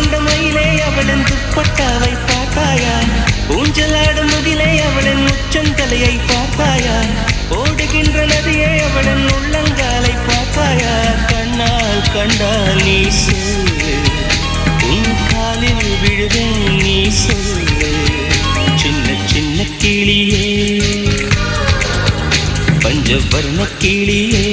கொண்ட மயிலே அவளின் துப்பட்டாவை பார்த்தாயா? ஊஞ்சலாடும் முகிலே அவளின் உச்சந்தலையை பார்த்தாயா? ஓடுகின்ற நதியே அவளின் உள்ளங்காலை பார்த்தாயா? கண்ணால் கண்டால் நீ சொல்லு, உன் காலில் விழுவேன் நீ சொல்லு. சின்ன சின்ன கிளியே, பஞ்சவர்ண கிளியே,